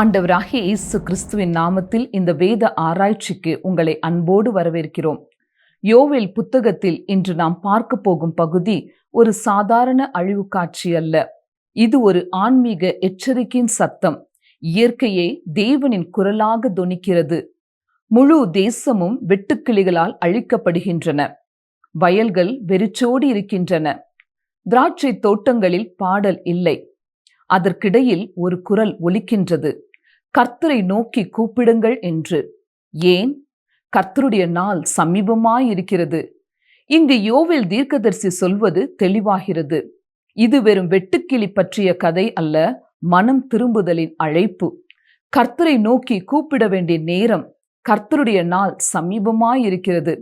ஆண்டவராகிய இயேசு கிறிஸ்துவின் நாமத்தில் இந்த வேத ஆராய்ச்சிக்கு உங்களை அன்போடு வரவேற்கிறோம். யோவேல் புத்தகத்தில் இன்று நாம் பார்க்க போகும் பகுதி ஒரு சாதாரண அழிவு காட்சி அல்ல. இது ஒரு ஆன்மீக எச்சரிக்கையின் சத்தம். இயற்கையே தேவனின் குரலாக தொனிக்கிறது. முழு தேசமும் வெட்டுக்கிளிகளால் அழிக்கப்படுகின்றன. வயல்கள் வெறிச்சோடி இருக்கின்றன. திராட்சை தோட்டங்களில் பாடல் இல்லை. அதற்கிடையில் ஒரு குரல் ஒலிக்கின்றது, கர்த்தரை நோக்கி கூப்பிடுங்கள் என்று. ஏன்? கர்த்தருடைய நாள் சமீபமாயிருக்கிறது. இங்கு யோவேல் தீர்க்கதரிசி சொல்வது தெளிவாகிறது. இது வெறும் வெட்டுக்கிளி பற்றிய கதை அல்ல, மனம் திரும்புதலின் அழைப்பு. கர்த்தரை நோக்கி கூப்பிட வேண்டிய நேரம். கர்த்தருடைய நாள் சமீபமாயிருக்கிறது.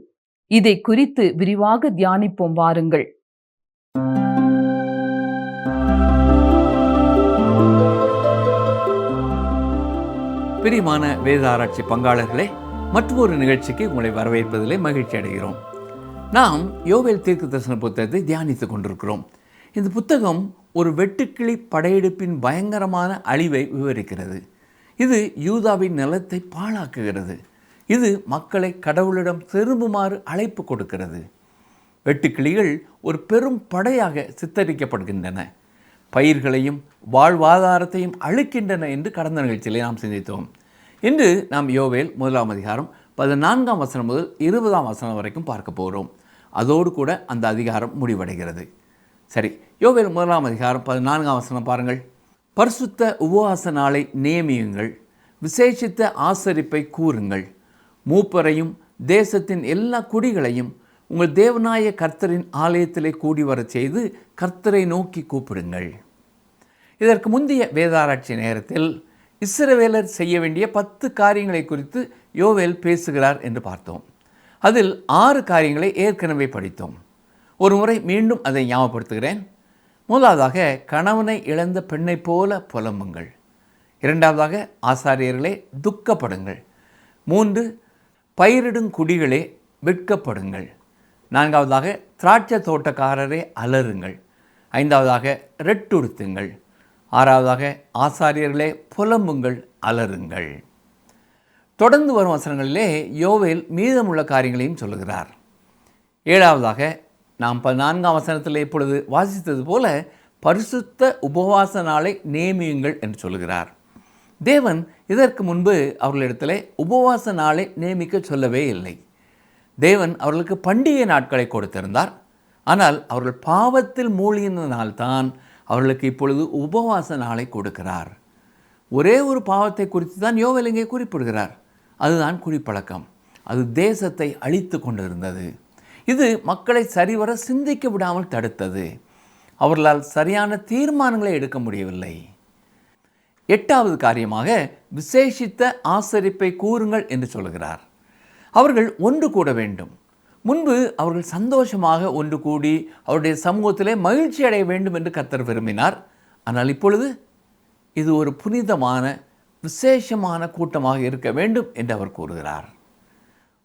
இதை குறித்து விரிவாக தியானிப்போம் வாருங்கள். பிரியமான வேத ஆராய்ச்சி பங்காளர்களே, மற்றொரு நிகழ்ச்சிக்கு உங்களை வரவேற்பதிலே மகிழ்ச்சி அடைகிறோம். நாம் யோவேல் தீர்க்கதரிசன புத்தகத்தை தியானித்துக் கொண்டிருக்கிறோம். இந்த புத்தகம் ஒரு வெட்டுக்கிளி படையெடுப்பின் பயங்கரமான அழிவை விவரிக்கிறது. இது யூதாவின் நிலத்தை பாழாக்குகிறது. இது மக்களை கடவுளிடம் திரும்புமாறு அழைப்பு கொடுக்கிறது. வெட்டுக்கிளிகள் ஒரு பெரும் படையாக சித்தரிக்கப்படுகின்றன. பயிர்களையும் வாழ்வாதாரத்தையும் அழிக்கின்றன என்று கடந்த நிகழ்ச்சியிலே நாம் சிந்தித்தோம். இன்று நாம் யோவேல் 1 அதிகாரம் 14 வசனம் முதல் 20 வசனம் வரைக்கும் பார்க்க போகிறோம். அதோடு கூட அந்த அதிகாரம் முடிவடைகிறது. சரி, யோவேல் 1 அதிகாரம் 14 வசனம் பாருங்கள். பரிசுத்த உபவாச நாளை நியமியுங்கள், விசேஷித்த ஆசரிப்பை கூறுங்கள், மூப்பரையும் தேசத்தின் எல்லா குடிகளையும் உங்கள் தேவனாய கர்த்தரின் ஆலயத்திலே கூடி வரச் செய்து கர்த்தரை நோக்கி கூப்பிடுங்கள். இதற்கு முந்தைய வேதாராய்ச்சி நேரத்தில் இஸ்ரவேலர் செய்ய வேண்டிய 10 காரியங்களை குறித்து யோவேல் பேசுகிறார் என்று பார்த்தோம். அதில் 6 காரியங்களை ஏற்கனவே படித்தோம். ஒரு முறை மீண்டும் அதை ஞாபகப்படுத்துகிறேன். முதலாவதாக, கணவனை இழந்த பெண்ணை போல புலம்புங்கள். இரண்டாவதாக, ஆசாரியர்களே துக்கப்படுங்கள். 3, பயிரிடும் குடிகளே வெட்கப்படுங்கள். 4வதாக, திராட்சை தோட்டக்காரரே அலறுங்கள். 5வதாக, ரெட்டுடுத்துங்கள். 6வதாக, ஆசாரியர்களே புலம்புங்கள், அலறுங்கள். தொடர்ந்து வரும் வசனங்களிலே யோவேல் மீதமுள்ள காரியங்களையும் சொல்லுகிறார். 7வதாக, நாம் 14 வசனத்தில் இப்பொழுது வாசித்தது போல பரிசுத்த உபவாச நாளை நியமியுங்கள் என்று சொல்லுகிறார். தேவன் இதற்கு முன்பு அவர்களிடத்திலே உபவாச நாளை நியமிக்க சொல்லவே இல்லை. தேவன் அவர்களுக்கு பண்டிகை நாட்களை கொடுத்திருந்தார். ஆனால் அவர்கள் பாவத்தில் மூழ்கினால்தான் அவர்களுக்கு இப்பொழுது உபவாச நாளை கொடுக்கிறார். ஒரே ஒரு பாவத்தை குறித்து தான் யோவேல் இங்கே குறிப்பிடுகிறார். அதுதான் குடிப்பழக்கம். அது தேசத்தை அழித்து கொண்டிருந்தது. இது மக்களை சரிவர சிந்திக்க விடாமல் தடுத்தது. அவர்களால் சரியான தீர்மானங்களை எடுக்க முடியவில்லை. 8வது காரியமாக, விசேஷித்த ஆசரிப்பை கூறுங்கள் என்று சொல்கிறார். அவர்கள் ஒன்று கூட வேண்டும். முன்பு அவர்கள் சந்தோஷமாக ஒன்று கூடி அவருடைய சமூகத்திலே மகிழ்ச்சி அடைய வேண்டும் என்று கர்த்தர் விரும்பினார். ஆனால் இப்பொழுது இது ஒரு புனிதமான விசேஷமான கூட்டமாக இருக்க வேண்டும் என்று அவர் கூறுகிறார்.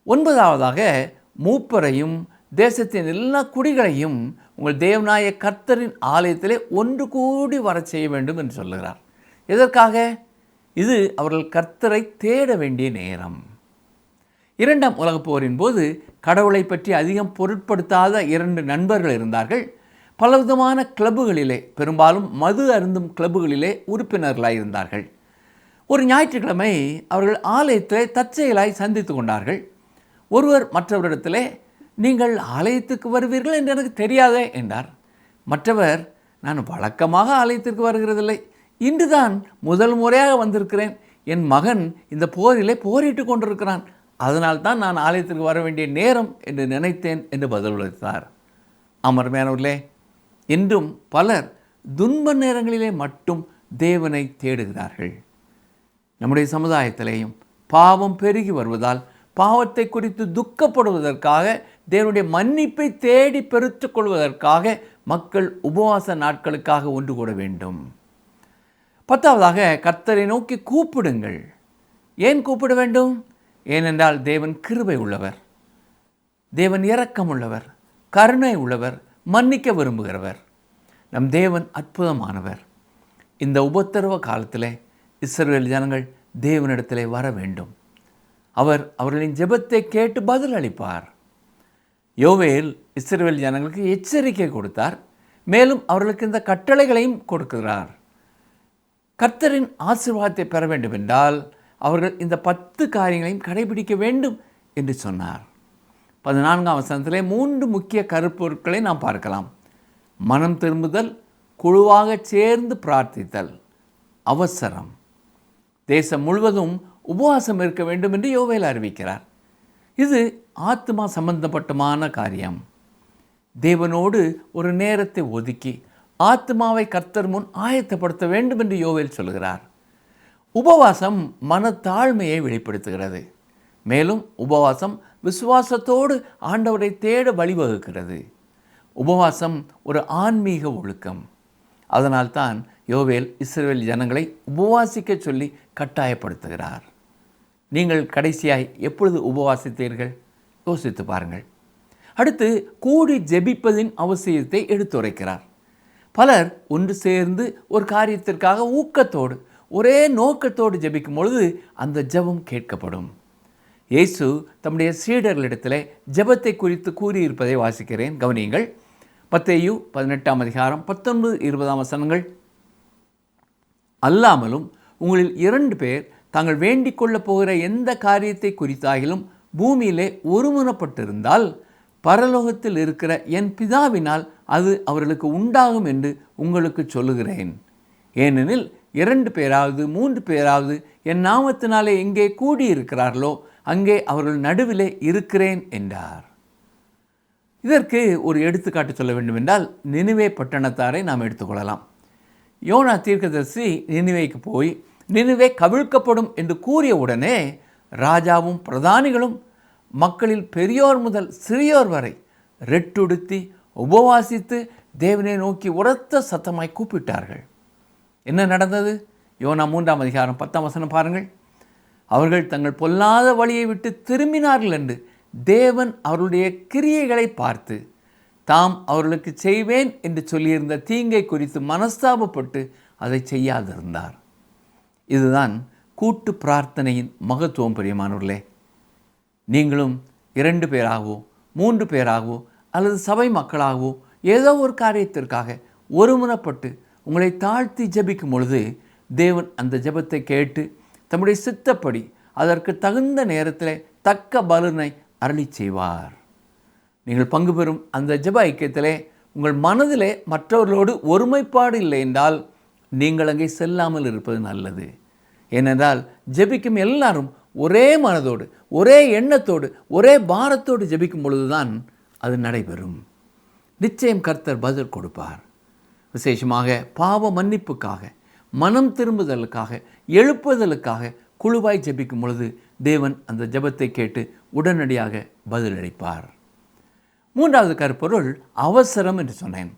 9வதாக, மூப்பரையும் தேசத்தின் எல்லா குடிகளையும் உங்கள் தேவனாய கர்த்தரின் ஆலயத்திலே ஒன்று கூடி வரச் செய்ய வேண்டும் என்று சொல்லுகிறார். எதற்காக? இது அவர்கள் கர்த்தரை தேட வேண்டிய நேரம். 2ஆம் உலகப் போரின் போது கடவுளை பற்றி அதிகம் பொருட்படுத்தாத 2 நண்பர்கள் இருந்தார்கள். பலவிதமான கிளப்புகளிலே, பெரும்பாலும் மது அருந்தும் கிளப்புகளிலே உறுப்பினர்களாக இருந்தார்கள். ஒரு ஞாயிற்றுக்கிழமை அவர்கள் ஆலயத்திலே தற்செயலாய் சந்தித்து கொண்டார்கள். ஒருவர் மற்றவரிடத்திலே, நீங்கள் ஆலயத்துக்கு வருவீர்கள் என்று எனக்கு தெரியாதே என்றார். மற்றவர், நான் வழக்கமாக ஆலயத்திற்கு வருகிறதில்லை, இன்றுதான் முதல் முறையாக வந்திருக்கிறேன். என் மகன் இந்த போரிலே போரிட்டு கொண்டிருக்கிறான், அதனால்தான் நான் ஆலயத்திற்கு வர வேண்டிய நேரம் என்று நினைத்தேன் என்று பதிலளித்தார். அமர்மையானவர்களே, இன்றும் பலர் துன்ப நேரங்களிலே மட்டும் தேவனை தேடுகிறார்கள். நம்முடைய சமுதாயத்திலேயும் பாவம் பெருகி வருவதால் பாவத்தை குறித்து துக்கப்படுவதற்காக, தேவனுடைய மன்னிப்பை தேடி பெருத்துக் கொள்வதற்காக மக்கள் உபவாச நாட்களுக்காக ஒன்று கூட வேண்டும். 10வதாக, கர்த்தரை நோக்கி கூப்பிடுங்கள். ஏன் கூப்பிட வேண்டும்? ஏனென்றால் தேவன் கிருபை உள்ளவர், தேவன் இரக்கம் உள்ளவர், கருணை உள்ளவர், மன்னிக்க விரும்புகிறவர். நம் தேவன் அற்புதமானவர். இந்த உபத்திரவ காலத்தில் இஸ்ரவேல் ஜனங்கள் தேவனிடத்திலே வர வேண்டும். அவர் அவர்களின் ஜெபத்தை கேட்டு பதில் அளிப்பார். யோவேல் இஸ்ரவேல் ஜனங்களுக்கு எச்சரிக்கை கொடுத்தார். மேலும் அவர்களுக்கு இந்த கட்டளைகளையும் கொடுக்கிறார். கர்த்தரின் ஆசீர்வாதத்தை பெற வேண்டும் என்றால் அவர்கள் இந்த 10 காரியங்களையும் கடைபிடிக்க வேண்டும் என்று சொன்னார். 14ஆம் வசனத்திலே 3 முக்கிய கருப்பொருட்களை நாம் பார்க்கலாம். மனம் திரும்புதல், குழுவாக சேர்ந்து பிரார்த்தித்தல், அவசரம். தேசம் முழுவதும் உபவாசம் இருக்க வேண்டும் என்று யோவேல் அறிவிக்கிறார். இது ஆத்மா சம்பந்தப்பட்டமான காரியம். தேவனோடு ஒரு நேரத்தை ஒதுக்கி ஆத்மாவை கர்த்தர் முன் ஆயத்தப்படுத்த வேண்டும் என்று யோவேல் சொல்கிறார். உபவாசம் மனத்தாழ்மையை வெளிப்படுத்துகிறது. மேலும் உபவாசம் விசுவாசத்தோடு ஆண்டவரை தேட வழிவகுக்கிறது. உபவாசம் ஒரு ஆன்மீக ஒழுக்கம். அதனால்தான் யோவேல் இஸ்ரவேல் ஜனங்களை உபவாசிக்க சொல்லி கட்டாயப்படுத்துகிறார். நீங்கள் கடைசியாய் எப்பொழுது உபவாசித்தீர்கள்? யோசித்து பாருங்கள். அடுத்து கூடி ஜெபிப்பதின் அவசியத்தை எடுத்துரைக்கிறார். பலர் ஒன்று சேர்ந்து ஒரு காரியத்திற்காக ஊக்கத்தோடு ஒரே நோக்கத்தோடு ஜெபிக்கும் பொழுது அந்த ஜெபம் கேட்கப்படும். இயேசு தம்முடைய சீடர்களிடத்தில் ஜெபத்தை குறித்து கூறியிருப்பதை வாசிக்கிறேன், கவனியுங்கள். மத்தேயு 18ஆம் அதிகாரம் 19-20 வசனங்கள். அல்லாமலும் உங்களில் 2 பேர் தாங்கள் வேண்டிக் கொள்ளப் போகிற எந்த காரியத்தை குறித்தாகிலும் பூமியிலே ஒருமனப்பட்டிருந்தால் பரலோகத்தில் இருக்கிற என் பிதாவினால் அது அவர்களுக்கு உண்டாகும் என்று உங்களுக்கு சொல்லுகிறேன். ஏனெனில் 2 பேராவது 3 பேராவது என் நாமத்தினாலே எங்கே கூடியிருக்கிறார்களோ அங்கே அவர்கள் நடுவிலே இருக்கிறேன் என்றார். இதற்கு ஒரு எடுத்துக்காட்டு சொல்ல வேண்டும் என்றால் நினிவே பட்டணத்தாரை நாம் எடுத்துக்கொள்ளலாம். யோனா தீர்க்கதரிசி நினிவேக்கு போய் நினிவே கவிழ்க்கப்படும் என்று கூறிய உடனே ராஜாவும் பிரதானிகளும் மக்களில் பெரியோர் முதல் சிறியோர் வரை ரெட்டுடுத்தி உபவாசித்து தேவனை நோக்கி உரத்த சத்தமாய் கூப்பிட்டார்கள். என்ன நடந்தது? யோனா 3ஆம் அதிகாரம் 10ஆம் வசனம் பாருங்கள். அவர்கள் தங்கள் பொல்லாத வழியை விட்டு திரும்பினார்கள் என்று தேவன் அவர்களுடைய கிரியைகளை பார்த்து தாம் அவர்களுக்கு செய்வேன் என்று சொல்லியிருந்த தீங்கை குறித்து மனஸ்தாபப்பட்டு அதை செய்யாதிருந்தார். இதுதான் கூட்டு பிரார்த்தனையின் மகத்துவம். பிரியமானவர்களே, நீங்களும் 2 பேராகவோ 3 பேராகவோ அல்லது சபை மக்களாகவோ ஏதோ ஒரு காரியத்திற்காக ஒருமுனப்பட்டு உங்களை தாழ்த்தி ஜெபிக்கும் பொழுது தேவன் அந்த ஜெபத்தை கேட்டு தம்முடைய சித்தப்படி அதற்கு தகுந்த நேரத்தில் தக்க பலனை அருளி செய்வார். நீங்கள் பங்கு பெறும் அந்த ஜெப ஐக்கியத்திலே உங்கள் மனதிலே மற்றவர்களோடு ஒருமைப்பாடு இல்லை என்றால் நீங்கள் அங்கே செல்லாமல் இருப்பது நல்லது. ஏனென்றால் ஜெபிக்கும் எல்லாரும் ஒரே மனதோடு ஒரே எண்ணத்தோடு ஒரே பாரத்தோடு ஜெபிக்கும் பொழுதுதான் அது நடைபெறும். நிச்சயம் கர்த்தர் பதில் கொடுப்பார். விசேஷமாக பாவ மன்னிப்புக்காக, மனம் திரும்புதலுக்காக, எழுப்புதலுக்காக குழுவாய் ஜெபிக்கும் பொழுது தேவன் அந்த ஜெபத்தை கேட்டு உடனடியாக பதிலளிப்பார். 3வது கருப்பொருள் அவசரம் என்று சொன்னேன்.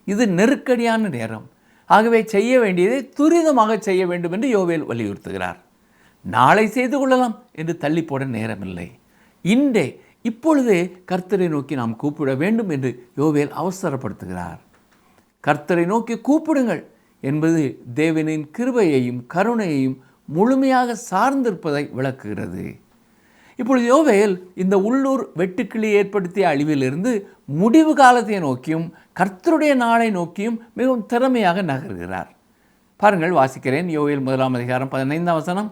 இது நெருக்கடியான நேரம். ஆகவே செய்ய வேண்டியதை துரிதமாக செய்ய வேண்டும் என்று யோவேல் வலியுறுத்துகிறார். நாளை செய்து கொள்ளலாம் என்று தள்ளி போட நேரமில்லை. இன்றே இப்பொழுதே கர்த்தரை நோக்கி நாம் கூப்பிட வேண்டும் என்று யோவேல் அவசரப்படுத்துகிறார். கர்த்தரை நோக்கி கூப்பிடுங்கள் என்பது தேவனின் கிருபையையும் கருணையையும் முழுமையாக சார்ந்திருப்பதை விளக்குகிறது. இப்பொழுது யோவேல் இந்த உள்ளூர் வெட்டுக்கிளி ஏற்படுத்திய அழிவிலிருந்து முடிவு காலத்தை நோக்கியும் கர்த்தருடைய நாளை நோக்கியும் மிகவும் திறமையாக நகர்கிறார். பாருங்கள், வாசிக்கிறேன். யோவேல் 1ஆம் அதிகாரம் 15ஆம் வசனம்.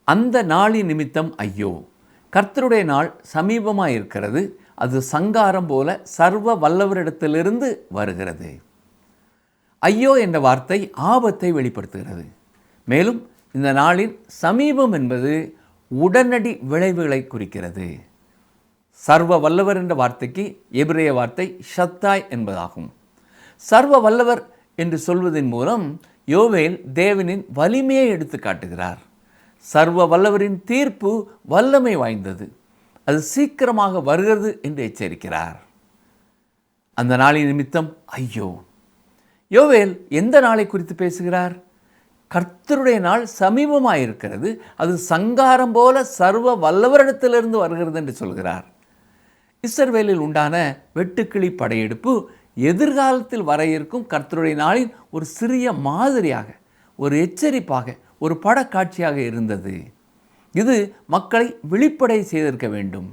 அந்த நாளின் நிமித்தம் ஐயோ, கர்த்தருடைய நாள் சமீபமாக இருக்கிறது, அது சங்காரம் போல சர்வ வல்லவரிடத்திலிருந்து வருகிறது. ஐயோ என்ற வார்த்தை ஆபத்தை வெளிப்படுத்துகிறது. மேலும் இந்த நாளின் சமீபம் என்பது உடனடி விளைவுகளை குறிக்கிறது. சர்வ வல்லவர் என்ற வார்த்தைக்கு எபிரேய வார்த்தை ஷத்தாய் என்பதாகும். சர்வ வல்லவர் என்று சொல்வதன் மூலம் யோவேல் தேவனின் வலிமையை எடுத்து காட்டுகிறார். சர்வ வல்லவரின் தீர்ப்பு வல்லமை வாய்ந்தது, அது சீக்கிரமாக வருகிறது என்று எச்சரிக்கிறார். அந்த நாளின் நிமித்தம் ஐயோ. யோவேல் எந்த நாளை குறித்து பேசுகிறார்? கர்த்தருடைய நாள் சமீபமாக இருக்கிறது, அது சங்காரம் போல சர்வ வல்லவரிடத்திலிருந்து வருகிறது என்று சொல்கிறார். இஸ்ரவேலில் உண்டான வெட்டுக்கிளி படையெடுப்பு எதிர்காலத்தில் வர இருக்கும் கர்த்தருடைய நாளின் ஒரு சிறிய மாதிரியாக, ஒரு எச்சரிப்பாக, ஒரு படக்காட்சியாக இருந்தது. இது மக்களை விழிப்படை செய்திருக்க வேண்டும்.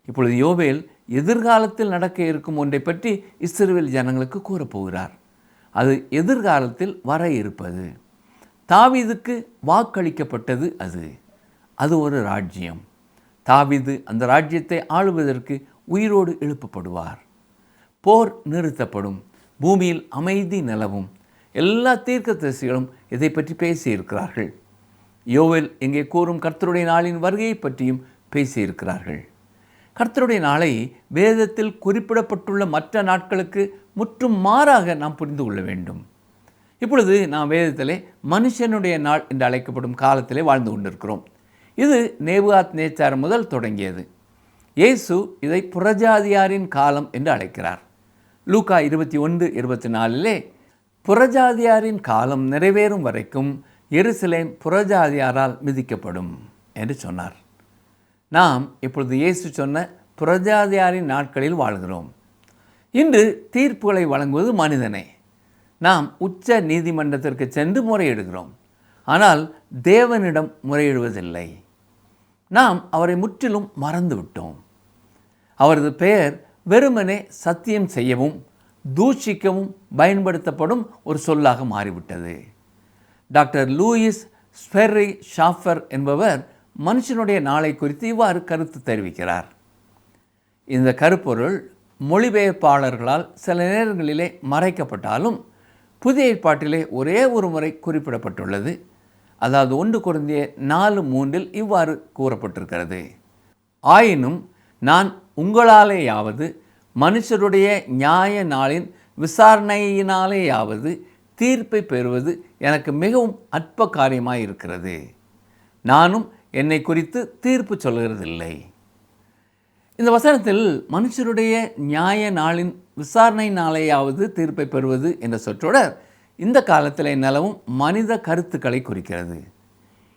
இப்பொழுது யோவேல் எதிர்காலத்தில் நடக்க இருக்கும் ஒன்றை பற்றி இஸ்ரவேல் ஜனங்களுக்கு கூறப்போகிறார். அது எதிர்காலத்தில் வர இருப்பது. தாவீதுக்கு வாக்களிக்கப்பட்டது. அது ஒரு ராஜ்யம். தாவீது அந்த ராஜ்யத்தை ஆளுவதற்கு உயிரோடு எழுப்பப்படுவார். போர் நிறுத்தப்படும், பூமியில் அமைதி நிலவும். எல்லா தீர்க்கதரிசிகளும் இதை பற்றி பேசியிருக்கிறார்கள். யோவேல் இங்கே கூறும் கர்த்தருடைய நாளின் வருகையை பற்றியும் பேசியிருக்கிறார்கள். கர்த்தருடைய நாளை வேதத்தில் குறிப்பிடப்பட்டுள்ள மற்ற நாட்களுக்கு முற்றும் மாறாக நாம் புரிந்து கொள்ள வேண்டும். இப்பொழுது நாம் வேதத்திலே மனுஷனுடைய நாள் என்று அழைக்கப்படும் காலத்திலே வாழ்ந்து கொண்டிருக்கிறோம். இது நேபுகாத்நேச்சார் முதல் தொடங்கியது. இயேசு இதை புறஜாதியாரின் காலம் என்று அழைக்கிறார். லூக்கா 21:24 புறஜாதியாரின் காலம் நிறைவேறும் வரைக்கும் எருசலேம் புறஜாதியாரால் மிதிக்கப்படும் என்று சொன்னார். நாம் இப்பொழுது இயேசு சொன்ன புறஜாதியாரின் நாட்களில் வாழ்கிறோம். இன்று தீர்ப்புகளை வழங்குவது மனிதனே. நாம் உச்ச நீதிமன்றத்திற்கு சென்று முறையிடுகிறோம். ஆனால் தேவனிடம் முறையிடுவதில்லை. நாம் அவரை முற்றிலும் மறந்துவிட்டோம். அவரது பெயர் வெறுமனே சத்தியம் செய்யவும் தூஷிக்கவும் பயன்படுத்தப்படும் ஒரு சொல்லாக மாறிவிட்டது. டாக்டர் லூயிஸ் ஸ்பெர்ரி ஷாஃபர் என்பவர் மனுஷனுடைய நாளை குறித்து இவ்வாறு கருத்து தெரிவிக்கிறார். இந்த கருப்பொருள் மொழிபெயர்ப்பாளர்களால் சில நேரங்களிலே மறைக்கப்பட்டாலும் புதிய ஏற்பாட்டிலே ஒரே ஒரு முறை குறிப்பிடப்பட்டுள்ளது. அதாவது 1 கொரிந்தியர் 4:3 இவ்வாறு கூறப்பட்டிருக்கிறது. ஆயினும் நான் உங்களாலேயாவது மனுஷருடைய நியாய நாளின் விசாரணையினாலேயாவது தீர்ப்பை பெறுவது எனக்கு மிகவும் அற்ப காரியமாக இருக்கிறது. நானும் என்னை குறித்து தீர்ப்பு சொல்கிறதில்லை. இந்த வசனத்தில் மனுஷருடைய நியாய நாளின் விசாரணையினாலேயாவது தீர்ப்பை பெறுவது என்ற சொற்றொடர் இந்த காலத்தில் நிலவும் மனித கருத்துக்களை குறிக்கிறது.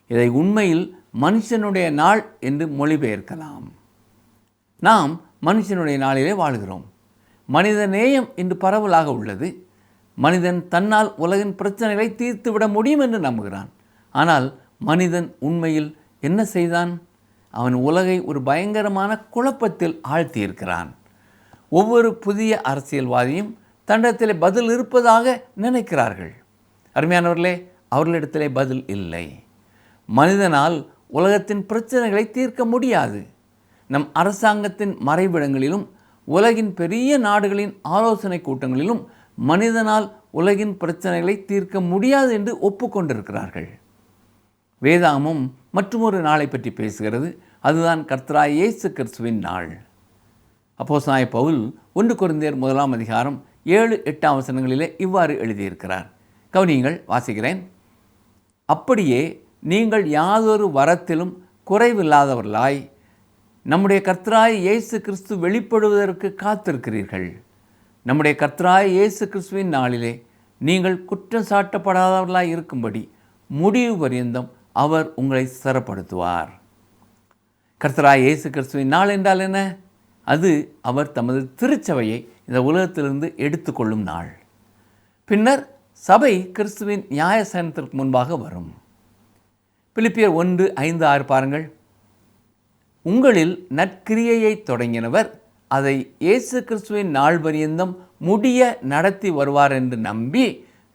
இதை உண்மையில் மனுஷனுடைய நாள் என்று மொழிபெயர்க்கலாம். நாம் மனுஷனுடைய நாளிலே வாழ்கிறோம். மனித நேயம் இன்று பரவலாக உள்ளது. மனிதன் தன்னால் உலகின் பிரச்சனைகளை தீர்த்துவிட முடியும் என்று நம்புகிறான். ஆனால் மனிதன் உண்மையில் என்ன செய்தான்? அவன் உலகை ஒரு பயங்கரமான குழப்பத்தில் ஆழ்த்தியிருக்கிறான். ஒவ்வொரு புதிய அரசியல்வாதியும் தன்னிடத்திலே பதில் இருப்பதாக நினைக்கிறார்கள். அருமையானவர்களே, அவர்களிடத்திலே பதில் இல்லை. மனிதனால் உலகத்தின் பிரச்சனைகளை தீர்க்க முடியாது. நம் அரசாங்கத்தின் மறைவிடங்களிலும் உலகின் பெரிய நாடுகளின் ஆலோசனை கூட்டங்களிலும் மனிதனால் உலகின் பிரச்சனைகளை தீர்க்க முடியாது என்று ஒப்புக்கொண்டிருக்கிறார்கள். வேதாகமம் மற்றொரு நாளை பற்றி பேசுகிறது. அதுதான் கர்த்தராகிய இயேசு கிறிஸ்துவின் நாள். அப்போஸ்தலனாகிய பவுல் 1 கொரிந்தியர் 1:7-8 வசனங்களிலே இவ்வாறு எழுதியிருக்கிறார். கவனியுங்கள், வாசிக்கிறேன். அப்படியே நீங்கள் யாதொரு வரத்திலும் குறைவில்லாதவர்களாய் நம்முடைய கர்த்தராகிய இயேசு கிறிஸ்து வெளிப்படுவதற்கு காத்திருக்கிறீர்கள். நம்முடைய கர்த்தராகிய இயேசு கிறிஸ்துவின் நாளிலே நீங்கள் குற்றம் சாட்டப்படாதவர்களாய் இருக்கும்படி முடிவு பரியந்தம் அவர் உங்களை ஸ்திரப்படுத்துவார். கர்த்தராகிய இயேசு கிறிஸ்துவின் நாள் என்றால் என்ன? அது அவர் தமது திருச்சபையை இந்த உலகத்திலிருந்து எடுத்துக்கொள்ளும் நாள். பின்னர் சபை கிறிஸ்துவின் நியாயசனத்திற்கு முன்பாக வரும். பிலிப்பியர் 1:5-6 பாருங்கள். உங்களில் நற்கிரியையை தொடங்கினவர் அதை இயேசு கிறிஸ்துவின் நாள் பரியந்தம் முடிய நடத்தி வருவார் என்று நம்பி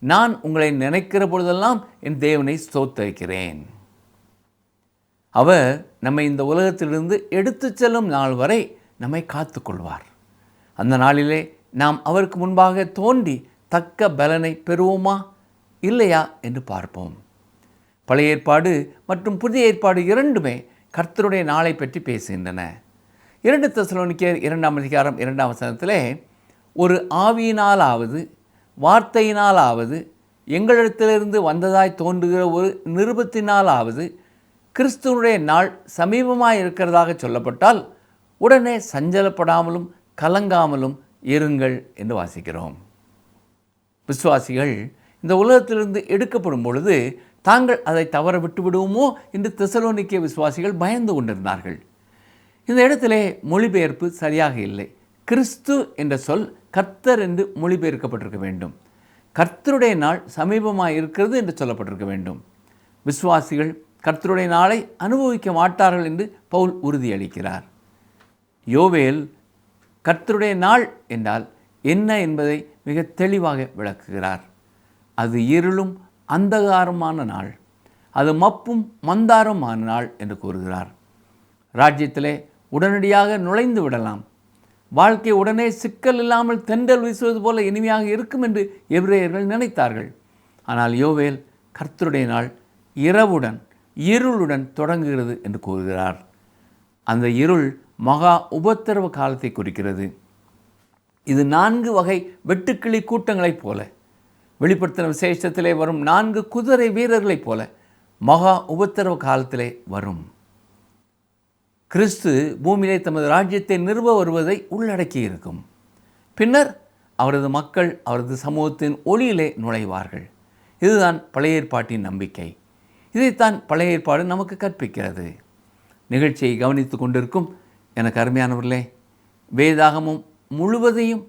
நான் உங்களை நினைக்கிற பொழுதெல்லாம் என் தேவனை ஸ்தோத்தரிக்கிறேன். அவர் நம்மை இந்த உலகத்திலிருந்து எடுத்து செல்லும் நாள் வரை நம்மை காத்துக்கொள்வார். அந்த நாளிலே நாம் அவருக்கு முன்பாக தோன்றி தக்க பலனை பெறுவோமா இல்லையா என்று பார்ப்போம். பழைய ஏற்பாடு மற்றும் புதிய ஏற்பாடு இரண்டுமே கர்த்தருடைய நாளை பற்றி பேசுகின்றன. 2 தெசலோனிக்கேயர் 2 வசனத்திலே ஒரு ஆவியினாலாவது வார்த்தையினாலாவது எங்களிடத்திலிருந்து வந்ததாய் தோன்றுகிற ஒரு நிருபத்தினாலாவது கிறிஸ்துவனுடைய நாள் சமீபமாக இருக்கிறதாக சொல்லப்பட்டால் உடனே சஞ்சலப்படாமலும் கலங்காமலும் இருங்கள் என்று வாசிக்கிறோம். விசுவாசிகள் இந்த உலகத்திலிருந்து எடுக்கப்படும் பொழுது தாங்கள் அதை தவற விட்டு விடுவோமோ என்று தெசலோனிக்கே விசுவாசிகள் பயந்து கொண்டிருந்தார்கள். இந்த இடத்திலே மொழிபெயர்ப்பு சரியாக இல்லை. கிறிஸ்து என்ற சொல் கர்த்தர் என்று மொழிபெயர்க்கப்பட்டிருக்க வேண்டும். கர்த்தருடைய நாள் சமீபமாக இருக்கிறது என்று சொல்லப்பட்டிருக்க வேண்டும். விசுவாசிகள் கர்த்தருடைய நாளை அனுபவிக்க மாட்டார்கள் என்று பவுல் உறுதியளிக்கிறார். யோவேல் கர்த்தருடைய நாள் என்றால் என்ன என்பதை மிக தெளிவாக விளக்குகிறார். அது இருளும் அந்தகாரமான நாள், அது மப்பும் மந்தாரமான நாள் என்று கூறுகிறார். ராஜ்யத்திலே உடனடியாக நுழைந்து விடலாம், வாழ்க்கை உடனே சிக்கல் இல்லாமல் தென்றல் வீசுவது போல இனிமையாக இருக்கும் என்று எபிரேயர்கள் நினைத்தார்கள். ஆனால் யோவேல் கர்த்தருடைய நாள் இரவுடன் இருளுடன் தொடங்குகிறது என்று கூறுகிறார். அந்த இருள் மகா உபத்திரவ காலத்தை குறிக்கிறது. இது 4 வகை வெட்டுக்கிளி கூட்டங்களைப் போல, வெளிப்படுத்தின விசேஷத்திலே வரும் 4 குதிரை வீரர்களைப் போல மகா உபத்திரவ காலத்திலே வரும். கிறிஸ்து பூமியிலே தமது ராஜ்யத்தை நிறுவ வருவதை உள்ளடக்கி இருக்கும். பின்னர் அவரது மக்கள் அவரது சமூகத்தின் ஒளியிலே நுழைவார்கள். இதுதான் பழைய ஏற்பாட்டின் நம்பிக்கை. இதைத்தான் பழைய ஏற்பாடு நமக்கு கற்பிக்கிறது. நிகழ்ச்சியை கவனித்து கொண்டிருக்கும் எனக்கு அருமையானவர்களே, வேதாகமும் முழுவதையும்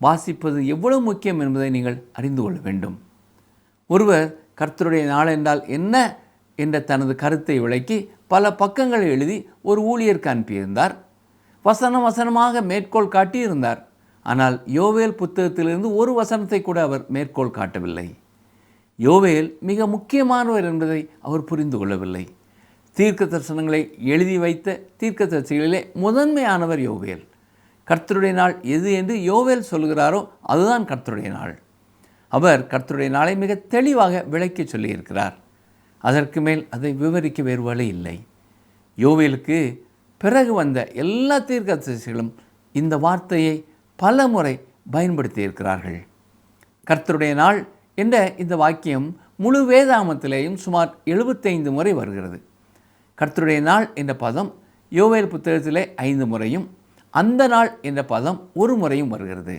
வாசிப்பது எவ்வளவு முக்கியம் என்பதை நீங்கள் அறிந்து கொள்ள வேண்டும். ஒருவர் கர்த்தருடைய நாள் என்றால் என்ன என்ற தனது கருத்தை விளக்கி பல பக்கங்களை எழுதி ஒரு ஊழியருக்கு அனுப்பியிருந்தார். வசனமாக மேற்கோள் காட்டியிருந்தார். ஆனால் யோவேல் புத்தகத்திலிருந்து ஒரு வசனத்தை கூட அவர் மேற்கோள் காட்டவில்லை. யோவேல் மிக முக்கியமானவர் என்பதை அவர் புரிந்து கொள்ளவில்லை. தீர்க்க தரிசனங்களை எழுதி வைத்த தீர்க்க தரிசிகளிலே முதன்மையானவர் யோவேல். கர்த்தருடைய நாள் எது என்று யோவேல் சொல்கிறாரோ அதுதான் கர்த்தருடைய நாள். அவர் கர்த்தருடைய நாளை மிக தெளிவாக விளக்கி சொல்லியிருக்கிறார். அதற்கு மேல் அதை விவரிக்க வேறு வழி இல்லை. யோவேலுக்கு பிறகு வந்த எல்லா தீர்க்கதரிசிகளும் இந்த வார்த்தையை பல முறை பயன்படுத்தியிருக்கிறார்கள். கர்த்தருடைய நாள் என்ற இந்த வாக்கியம் முழு வேதாகமத்திலேயும் சுமார் 75 முறை வருகிறது. கர்த்தருடைய நாள் என்ற பதம் யோவேல் புத்தகத்திலே 5 முறையும், அந்த நாள் என்ற பதம் 1 முறையும் வருகிறது.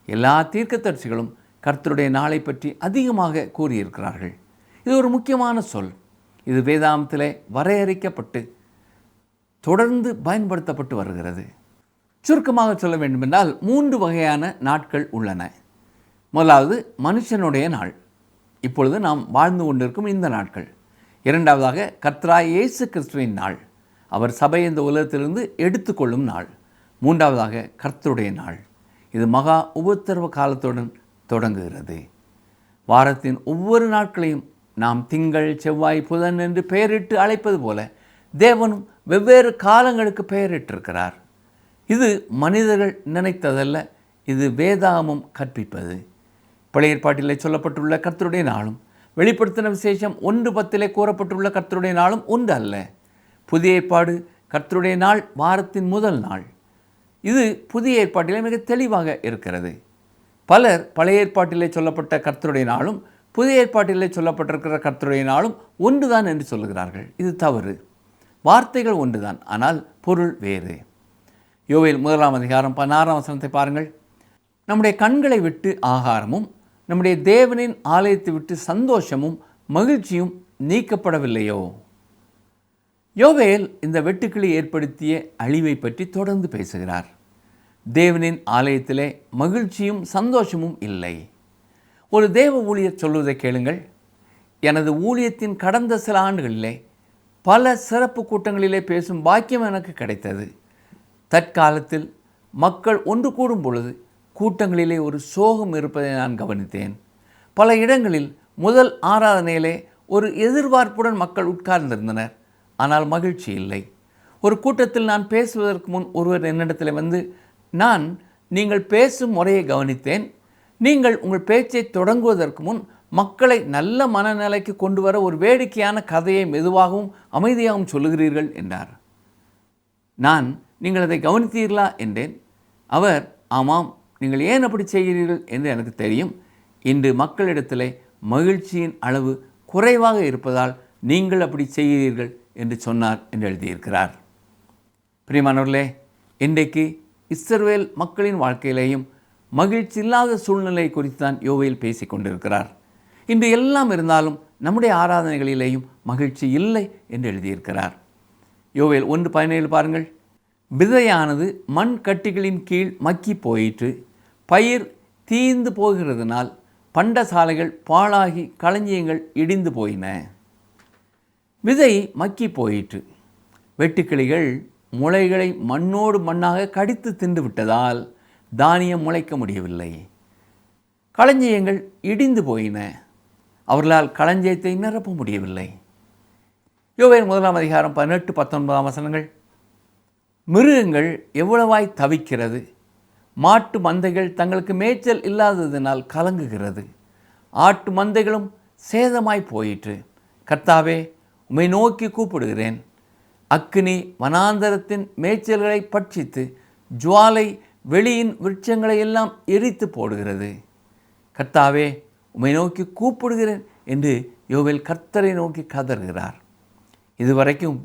எல்லா தீர்க்கதரிசிகளும் கர்த்தருடைய நாளை பற்றி அதிகமாக கூறியிருக்கிறார்கள். இது ஒரு முக்கியமான சொல். இது வேதாகமத்திலே வரையறுக்கப்பட்டு தொடர்ந்து பயன்படுத்தப்பட்டு வருகிறது. சுருக்கமாக சொல்ல வேண்டுமென்றால் 3 வகையான நாட்கள் உள்ளன. முதலாவது மனுஷனுடைய நாள், இப்பொழுது நாம் வாழ்ந்து கொண்டிருக்கும் இந்த நாட்கள். இரண்டாவதாக கர்த்தராய் இயேசு கிறிஸ்துவின் நாள், அவர் சபை இந்த உலகத்திலிருந்து எடுத்துக்கொள்ளும் நாள். மூன்றாவதாக கர்த்தருடைய நாள், இது மகா உபத்திரவ காலத்துடன் தொடங்குகிறது. வாரத்தின் ஒவ்வொரு நாட்களையும் நாம் திங்கள், செவ்வாய், புதன் என்று பெயரிட்டு அழைப்பது போல தேவனும் வெவ்வேறு காலங்களுக்கு பெயரிட்டிருக்கிறார். இது மனிதர்கள் நினைத்ததல்ல, இது வேதாகமம் கற்பிப்பது. பழைய ஏற்பாட்டிலே சொல்லப்பட்டுள்ள கர்த்தருடைய நாளும் வெளிப்படுத்தின விசேஷம் 1:10 கூறப்பட்டுள்ள கர்த்தருடைய நாளும் ஒன்று அல்ல. புதிய ஏற்பாடு கர்த்தருடைய நாள் வாரத்தின் முதல் நாள். இது புதிய ஏற்பாட்டிலே மிக தெளிவாக இருக்கிறது. பலர் பழைய ஏற்பாட்டிலே சொல்லப்பட்ட கர்த்தருடைய நாளும் புதிய ஏற்பாட்டிலே சொல்லப்பட்டிருக்கிற கர்த்தருடைய நாளும் ஒன்றுதான் என்று சொல்லுகிறார்கள். இது தவறு. வார்த்தைகள் ஒன்றுதான், ஆனால் பொருள் வேறு. யோவேல் 1 அதிகாரம் 16 வசனத்தை பாருங்கள். நம்முடைய கண்களை விட்டு ஆகாரமும் நம்முடைய தேவனின் ஆலயத்தை விட்டு சந்தோஷமும் மகிழ்ச்சியும் நீக்கப்படவில்லையோ? யோவேல் இந்த வெட்டுக்கிளி ஏற்படுத்திய அழிவை பற்றி தொடர்ந்து பேசுகிறார். தேவனின் ஆலயத்திலே மகிழ்ச்சியும் சந்தோஷமும் இல்லை. ஒரு தேவ ஊழியர் சொல்வதை கேளுங்கள். எனது ஊழியத்தின் கடந்த சில ஆண்டுகளிலே பல சிறப்பு கூட்டங்களிலே பேசும் பாக்கியம் எனக்கு கிடைத்தது. தற்காலத்தில் மக்கள் ஒன்று கூடும் பொழுது கூட்டங்களிலே ஒரு சோகம் இருப்பதை நான் கவனித்தேன். பல இடங்களில் முதல் ஆராதனையிலே ஒரு எதிர்பார்ப்புடன் மக்கள் உட்கார்ந்திருந்தனர், ஆனால் மகிழ்ச்சி இல்லை. ஒரு கூட்டத்தில் நான் பேசுவதற்கு முன் ஒருவர் என்னிடத்தில் வந்து, நீங்கள் பேசும் முறையை கவனித்தேன். நீங்கள் உங்கள் பேச்சை தொடங்குவதற்கு முன் மக்களை நல்ல மனநிலைக்கு கொண்டு வர ஒரு வேடிக்கையான கதையை மெதுவாகவும் அமைதியாகவும் சொல்லுகிறீர்கள் என்றார். நீங்கள் அதை கவனித்தீர்களா என்றேன். அவர், ஆமாம், நீங்கள் ஏன் அப்படி செய்கிறீர்கள் என்று எனக்கு தெரியும். இன்று மக்களிடத்திலே மகிழ்ச்சியின் அளவு குறைவாக இருப்பதால் நீங்கள் அப்படி செய்கிறீர்கள் என்று சொன்னார் என்று எழுதியிருக்கிறார். பிரியமானவர்களே, இன்றைக்கு இஸ்ரவேல் மக்களின் வாழ்க்கையிலேயும் மகிழ்ச்சி இல்லாத சூழ்நிலை குறித்து தான் யோவேல் பேசி கொண்டிருக்கிறார். இன்று எல்லாம் இருந்தாலும் நம்முடைய ஆராதனைகளிலேயும் மகிழ்ச்சி இல்லை என்று எழுதியிருக்கிறார். யோவேல் 1:17 பாருங்கள். விதையானது மண் கட்டிகளின் கீழ் மக்கி போயிற்று, பயிர் தீந்து போகிறதுனால் பண்டசாலைகள் பாழாகி களஞ்சியங்கள் இடிந்து போயின. விதை மக்கி போயிற்று. வெட்டுக்கிளிகள் முளைகளை மண்ணோடு மண்ணாக கடித்து தின்று விட்டதால் தானியம் முளைக்க முடியவில்லை. களஞ்சியங்கள் இடிந்து போயின. அவர்களால் களஞ்சியத்தை நிரப்ப முடியவில்லை. யோவேல் 1 18-19 வசனங்கள். மிருகங்கள் எவ்வளவாய் தவிக்கிறது, மாட்டு மந்தைகள் தங்களுக்கு மேய்ச்சல் இல்லாததினால் கலங்குகிறது, ஆட்டு மந்தைகளும் சேதமாய் போயிற்று. கர்த்தாவே, உம்மை நோக்கி கூப்பிடுகிறேன். அக்கினி வனாந்தரத்தின் மேய்ச்சல்களை பட்சித்து ஜுவாலை வெளியின் விருட்சங்களை எல்லாம் எரித்து போடுகிறது. கர்த்தாவே, உம்மை நோக்கி கூப்பிடுகிறேன் என்று யோவேல் கர்த்தரை நோக்கி கதறுகிறார். இதுவரைக்கும்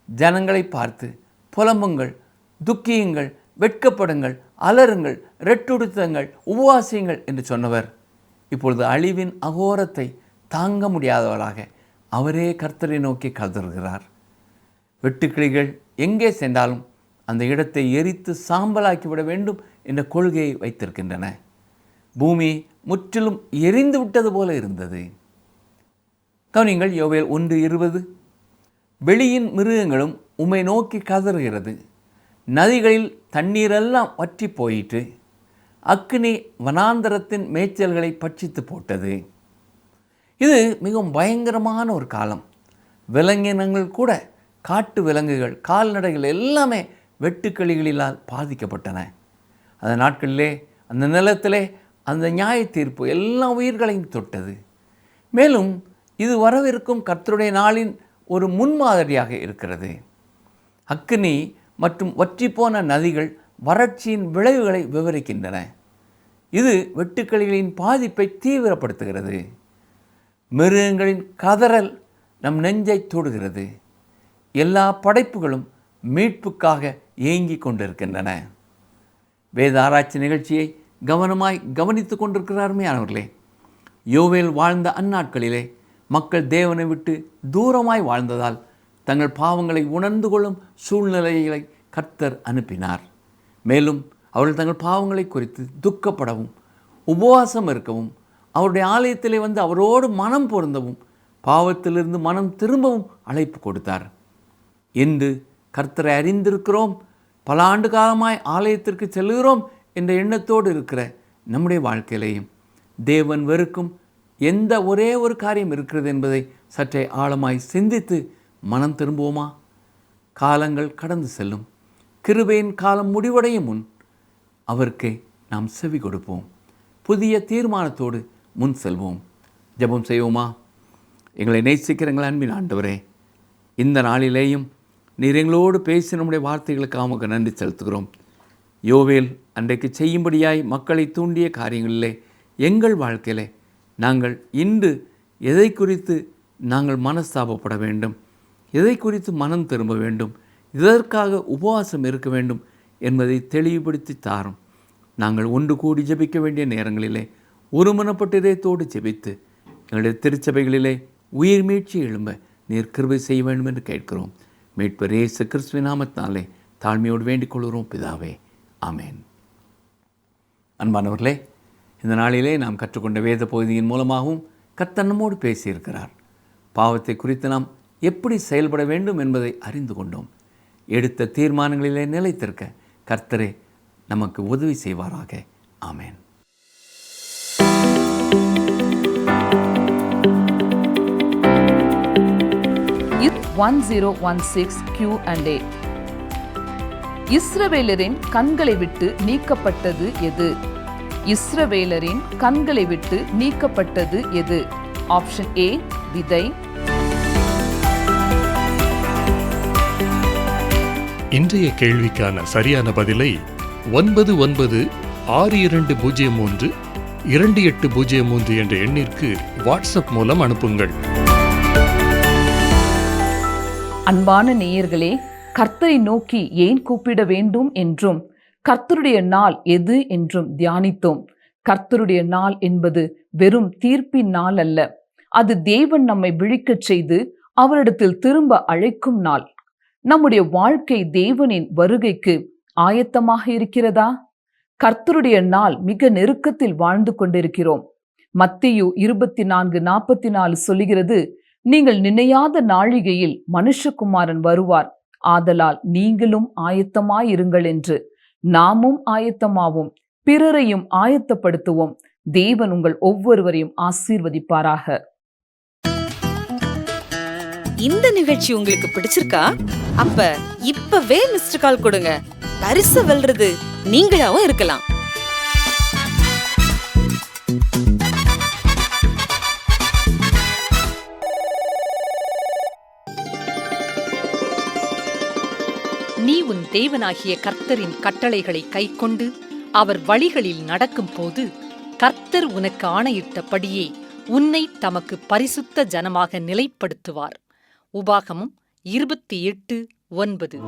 ஜனங்களை பார்த்து புலம்புங்கள், துக்கியுங்கள், வெட்கப்படுங்கள், அலறுங்கள், ரெட்டுடுத்துங்கள், உபவாசியுங்கள் என்று சொன்னவர் இப்பொழுது அழிவின் அகோரத்தை தாங்க முடியாதவராக அவரே கர்த்தரை நோக்கி கதறுகிறார். வெட்டுக்கிளிகள் எங்கே சென்றாலும் அந்த இடத்தை எரித்து சாம்பலாக்கிவிட வேண்டும் என்ற கொள்கையை வைத்திருக்கின்றன. பூமி முற்றிலும் எரிந்து விட்டது போல இருந்தது. கவனிங்கள், யோவேல் 1:20. வெளியின் மிருகங்களும் உம்மை நோக்கி கதறுகிறது, நதிகளில் தண்ணீரெல்லாம் வற்றி போயிற்று, அக்கினி வனாந்தரத்தின் மேய்ச்சல்களை பட்சித்து போட்டது. இது மிகவும் பயங்கரமான ஒரு காலம். விலங்கினங்கள் கூட, காட்டு விலங்குகள், கால்நடைகள் எல்லாமே வெட்டுக்கிளிகளினால் பாதிக்கப்பட்டன. அந்த நாட்களிலே அந்த நிலத்திலே அந்த நியாய தீர்ப்பு எல்லா உயிர்களையும் தொட்டது. மேலும் இது வரவிருக்கும் கர்த்தருடைய நாளின் ஒரு முன்மாதிரியாக இருக்கிறது. அக்கினி மற்றும் வற்றிப்போன நதிகள் வறட்சியின் விளைவுகளை விவரிக்கின்றன. இது வெட்டுக்கிளிகளின் பாதிப்பை தீவிரப்படுத்துகிறது. மிருகங்களின் கதறல் நம் நெஞ்சை தொடுகிறது. எல்லா படைப்புகளும் மீட்புக்காக ஏங்கிக் கொண்டிருக்கின்றன. வேத ஆராய்ச்சி நிகழ்ச்சியை கவனமாய் கவனித்து கொண்டிருக்கிறாருமையானவர்களே, யோவேல் வாழ்ந்த அந்நாட்களிலே மக்கள் தேவனை விட்டு தூரமாய் வாழ்ந்ததால் தங்கள் பாவங்களை உணர்ந்து கொள்ளும் சூழ்நிலைகளை கர்த்தர் அனுப்பினார். மேலும் அவர்கள் தங்கள் பாவங்களை குறித்து துக்கப்படவும், உபவாசம் இருக்கவும், அவருடைய ஆலயத்திலே வந்து அவரோடு மனம் பொருந்தவும், பாவத்திலிருந்து மனம் திரும்பவும் அழைப்பு கொடுத்தார். இன்று கர்த்தரை அறிந்திருக்கிறோம், பல ஆண்டு காலமாய் ஆலயத்திற்கு செல்கிறோம் என்ற எண்ணத்தோடு இருக்கிற நம்முடைய வாழ்க்கையிலேயும் தேவன் வெறுக்கும் எந்த ஒரே ஒரு காரியம் இருக்கிறது என்பதை சற்றே ஆழமாய் சிந்தித்து மனம் திரும்புவோமா? காலங்கள் கடந்து செல்லும். கிருபையின் காலம் முடிவடையும் முன் அவருக்கு நாம் செவி கொடுப்போம். புதிய தீர்மானத்தோடு முன் செல்வோம். ஜெபம் செய்வோமா? எங்களை நேசிக்கிற எங்கள் அன்பின் ஆண்டவரே, இந்த நாளிலேயும் நீர் எங்களோடு பேசி நம்முடைய வார்த்தைகளுக்காக உமக்கு நன்றி செலுத்துகிறோம். யோவேல் அன்றைக்கு செய்யும்படியாய் மக்களை தூண்டிய காரியங்களிலே எங்கள் வாழ்க்கையிலே நாங்கள் இன்று எதை குறித்து நாங்கள் மனஸ்தாபப்பட வேண்டும், எதை குறித்து மனம் திரும்ப வேண்டும், இதற்காக உபவாசம் இருக்க வேண்டும் என்பதை தெளிவுபடுத்தி தாரும். நாங்கள் ஒன்று கூடி ஜெபிக்க வேண்டிய நேரங்களிலே ஒருமனப்பட்ட இதயத்தோடு ஜெபித்து எங்களுடைய திருச்சபைகளிலே உயிர் மீட்சி எழும்ப நீர் கிருபை செய்ய வேண்டும் என்று கேட்கிறோம். மீட்பர் இயேசு கிறிஸ்துவின் நாமத்தினாலே தாழ்மையோடு வேண்டிக் கொள்கிறோம் பிதாவே, ஆமேன். அன்பானவர்களே, இந்த நாளிலே நாம் கற்றுக்கொண்ட வேத பகுதியின் மூலமாகவும் கர்த்தர் நம்மோடு பேசியிருக்கிறார். பாவத்தை குறித்து நாம் எப்படி செயல்பட வேண்டும் என்பதை அறிந்து கொண்டோம். எடுத்த தீர்மானங்களிலே நிலைத்திருக்க கர்த்தரே நமக்கு உதவி செய்வாராக. ஆமேன். It 1016 Q&A. இஸ்ரவேலரின் கண்களை விட்டு நீக்கப்பட்டது எது? இஸ்ரவேலரின் கண்களை விட்டு நீக்கப்பட்டது எது? ஆப்ஷன் ஏ விதை. இன்றைய கேள்விக்கான சரியான பதிலை 9962032803 என்ற எண்ணிற்கு வாட்ஸ்அப் மூலம் அனுப்புங்கள். அன்பான நேயர்களே, கர்த்தரை நோக்கி ஏன் கூப்பிட வேண்டும் என்றும் கர்த்தருடைய நாள் எது என்றும் தியானித்தோம். கர்த்தருடைய நாள் என்பது வெறும் தீர்ப்பின் நாள் அல்ல. அது தேவன் நம்மை விழிக்கச் செய்து அவரிடத்தில் திரும்ப அழைக்கும் நாள். நம்முடைய வாழ்க்கை தேவனின் வருகைக்கு ஆயத்தமாக இருக்கிறதா? கர்த்தருடைய நாள் மிக நெருக்கத்தில் வாழ்ந்து கொண்டிருக்கிறோம். மத்தேயு 24:44 சொல்லுகிறது, நீங்கள் நினையாத நாழிகையில் மனுஷகுமாரன் வருவார். ஆதலால் நீங்களும் ஆயத்தமாயிருங்கள் என்று நாமும் ஆயத்தமாவோம், பிறரையும் ஆயத்தப்படுத்துவோம். தேவன் உங்கள் ஒவ்வொருவரையும் ஆசீர்வதிப்பாராக. இந்த நிகழ்ச்சி உங்களுக்கு பிடிச்சிருக்கா? அப்ப இப்பவே மிஸ்டர் கால் கொடுங்க. பரிசு வெல்றது நீங்களாவும் இருக்கலாம். நீ உன் தேவனாகிய கர்த்தரின் கட்டளைகளை கைக்கொண்டு அவர் வழிகளில் நடக்கும்போது கர்த்தர் உனக்கு ஆணையிட்டபடியே உன்னை தமக்கு பரிசுத்த ஜனமாக நிலைப்படுத்துவார். உபாகமம் 28:9.